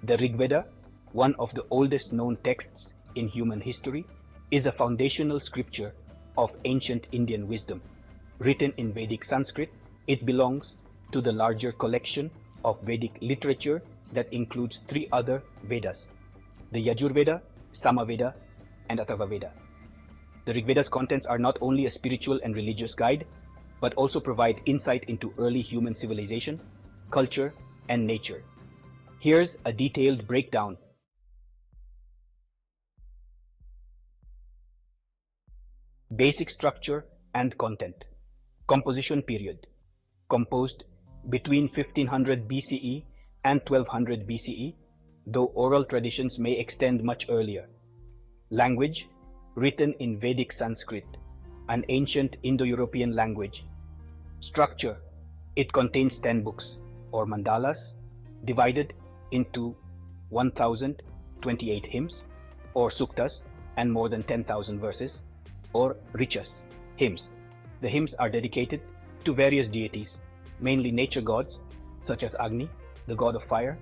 The Rigveda, one of the oldest known texts in human history, is a foundational scripture of ancient Indian wisdom. Written in Vedic Sanskrit, it belongs to the larger collection of Vedic literature that includes three other Vedas: the Yajurveda, Samaveda, and Atharvaveda. The Rigveda's contents are not only a spiritual and religious guide, but also provide insight into early human civilization, culture, and nature. Here's a detailed breakdown. Basic structure and content. Composition period. Composed between 1500 BCE and 1200 BCE, though oral traditions may extend much earlier. Language. Written in Vedic Sanskrit, an ancient Indo-European language. Structure. It contains 10 books, or mandalas, divided into 1028 hymns, or suktas, and more than 10,000 verses, or richas, hymns. The hymns are dedicated to various deities, mainly nature gods, such as Agni, the god of fire,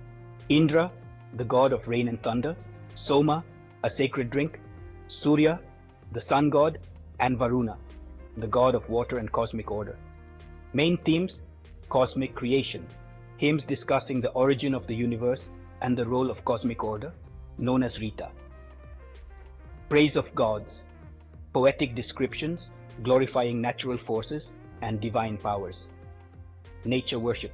Indra, the god of rain and thunder, Soma, a sacred drink, Surya, the sun god, and Varuna, the god of water and cosmic order. Main themes: cosmic creation, hymns discussing the origin of the universe and the role of cosmic order, known as Rita. Praise of gods, poetic descriptions glorifying natural forces and divine powers. Nature worship.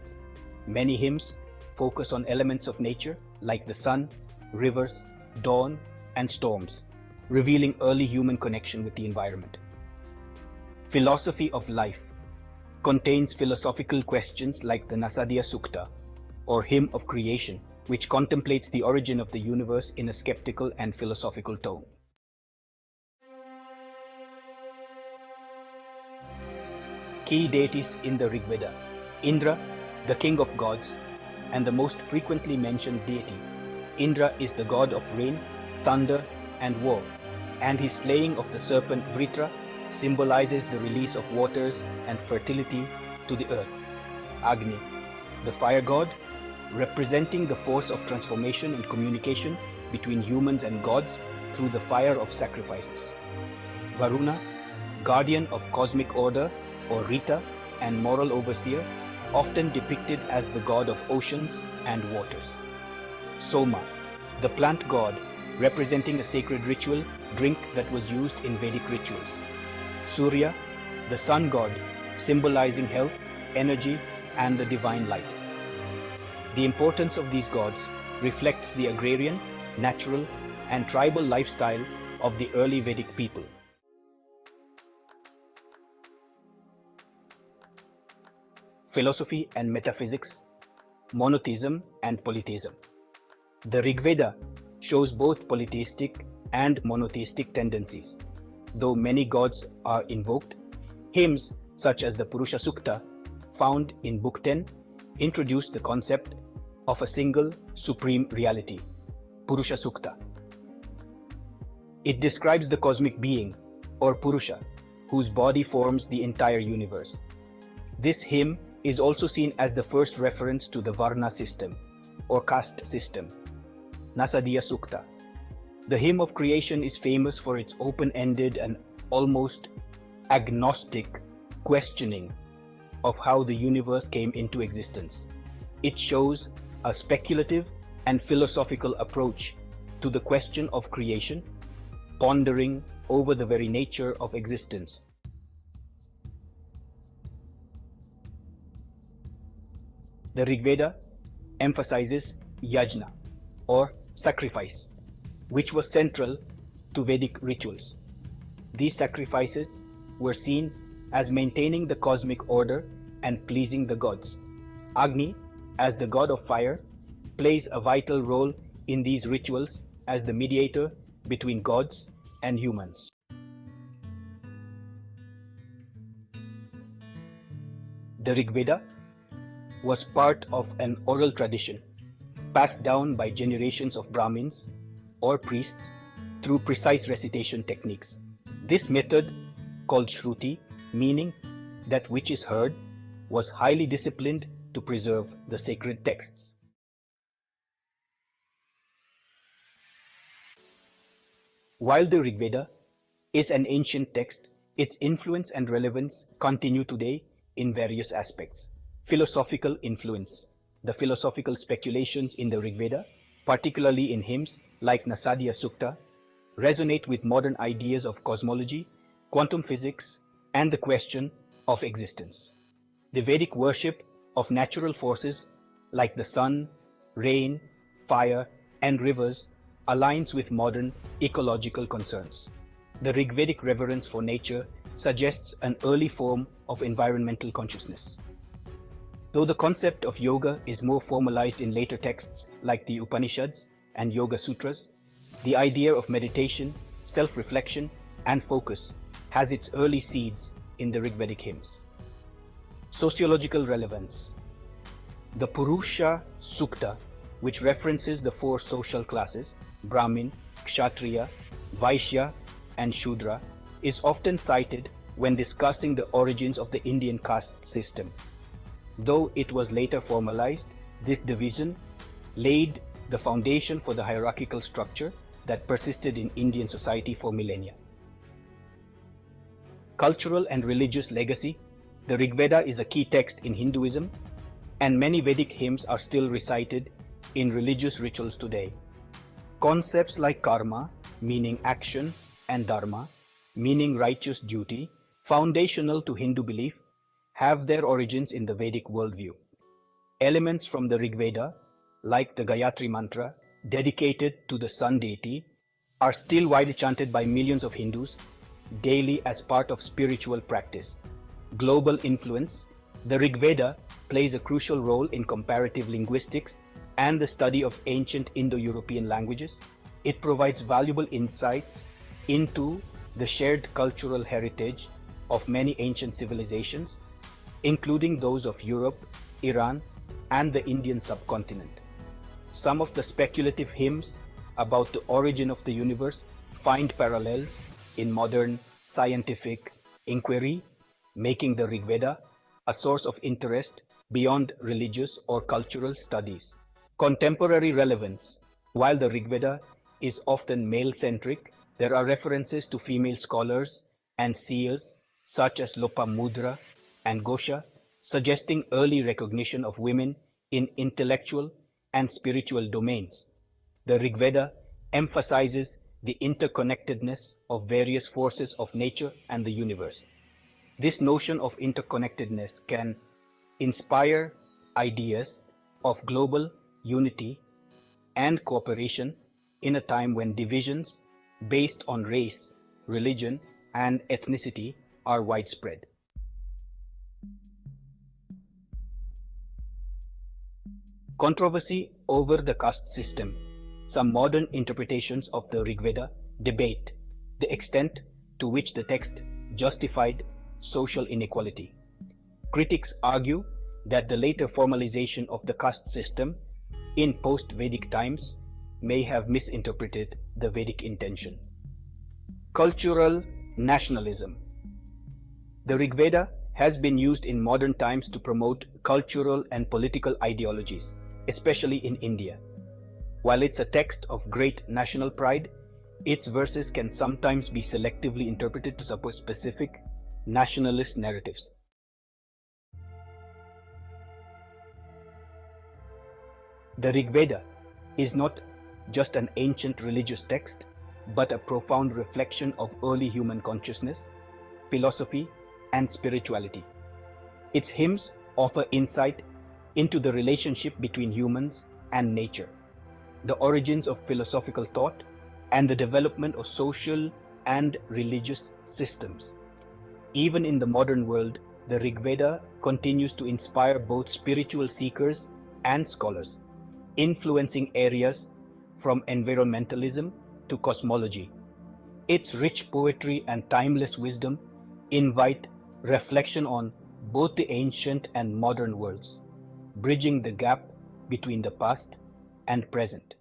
Many hymns focus on elements of nature like the sun, rivers, dawn, and storms, revealing early human connection with the environment. Philosophy of life contains philosophical questions like the Nasadiya Sukta, or Hymn of Creation, which contemplates the origin of the universe in a skeptical and philosophical tone. Key deities in the Rigveda. Indra, the king of gods, and the most frequently mentioned deity. Indra is the god of rain, thunder, and war, and his slaying of the serpent Vritra symbolizes the release of waters and fertility to the earth. Agni, the fire god, representing the force of transformation and communication between humans and gods through the fire of sacrifices. Varuna, guardian of cosmic order, or Rita, and moral overseer, often depicted as the god of oceans and waters. Soma, the plant god, representing a sacred ritual drink that was used in Vedic rituals. Surya, the sun god, symbolizing health, energy, and the divine light. The importance of these gods reflects the agrarian, natural, and tribal lifestyle of the early Vedic people. Philosophy and metaphysics, monotheism and polytheism. The Rigveda shows both polytheistic and monotheistic tendencies. Though many gods are invoked, hymns such as the Purusha Sukta, found in Book 10, introduce the concept of a single supreme reality, Purusha Sukta. It describes the cosmic being, or Purusha, whose body forms the entire universe. This hymn is also seen as the first reference to the Varna system, or caste system, Nasadiya Sukta. The hymn of creation is famous for its open-ended and almost agnostic questioning of how the universe came into existence. It shows a speculative and philosophical approach to the question of creation, pondering over the very nature of existence. The Rigveda emphasizes yajna, or sacrifice, which was central to Vedic rituals. These sacrifices were seen as maintaining the cosmic order and pleasing the gods. Agni, as the god of fire, plays a vital role in these rituals as the mediator between gods and humans. The Rigveda was part of an oral tradition passed down by generations of Brahmins or priests through precise recitation techniques. This method, called Shruti, meaning that which is heard, was highly disciplined to preserve the sacred texts. While the Rigveda is an ancient text, its influence and relevance continue today in various aspects. Philosophical influence. The philosophical speculations in the Rigveda, particularly in hymns like Nasadya Sukta, resonate with modern ideas of cosmology, quantum physics, and the question of existence. The Vedic worship of natural forces like the sun, rain, fire, and rivers aligns with modern ecological concerns. The Rigvedic reverence for nature suggests an early form of environmental consciousness. Though the concept of yoga is more formalized in later texts like the Upanishads and Yoga Sutras, the idea of meditation, self-reflection, and focus has its early seeds in the Rigvedic hymns. Sociological relevance. The Purusha Sukta, which references the four social classes, Brahmin, Kshatriya, Vaishya, and Shudra, is often cited when discussing the origins of the Indian caste system. Though it was later formalized, this division laid the foundation for the hierarchical structure that persisted in Indian society for millennia. Cultural and religious legacy. The Rigveda is a key text in Hinduism, and many Vedic hymns are still recited in religious rituals today. Concepts like karma, meaning action, and dharma, meaning righteous duty, foundational to Hindu belief, have their origins in the Vedic worldview. Elements from the Rigveda, like the Gayatri mantra, dedicated to the sun deity, are still widely chanted by millions of Hindus daily as part of spiritual practice. Global influence. The Rigveda plays a crucial role in comparative linguistics and the study of ancient Indo-European languages. It provides valuable insights into the shared cultural heritage of many ancient civilizations, including those of Europe, Iran, and the Indian subcontinent. Some of the speculative hymns about the origin of the universe find parallels in modern scientific inquiry, making the Rigveda a source of interest beyond religious or cultural studies. Contemporary relevance. While the Rigveda is often male-centric, there are references to female scholars and seers such as Lopamudra and Ghosha, suggesting early recognition of women in intellectual and spiritual domains. The Rigveda emphasizes the interconnectedness of various forces of nature and the universe. This notion of interconnectedness can inspire ideas of global unity and cooperation in a time when divisions based on race, religion, and ethnicity are widespread. Controversy over the caste system. Some modern interpretations of the Rigveda debate the extent to which the text justified social inequality. Critics argue that the later formalization of the caste system in post-Vedic times may have misinterpreted the Vedic intention. Cultural nationalism. The Rigveda has been used in modern times to promote cultural and political ideologies, especially in India. While it's a text of great national pride, its verses can sometimes be selectively interpreted to support specific nationalist narratives. The Rigveda is not just an ancient religious text, but a profound reflection of early human consciousness, philosophy, and spirituality. Its hymns offer insight into the relationship between humans and nature, the origins of philosophical thought, and the development of social and religious systems. Even in the modern world, the Rigveda continues to inspire both spiritual seekers and scholars, influencing areas from environmentalism to cosmology. Its rich poetry and timeless wisdom invite reflection on both the ancient and modern worlds, bridging the gap between the past and present.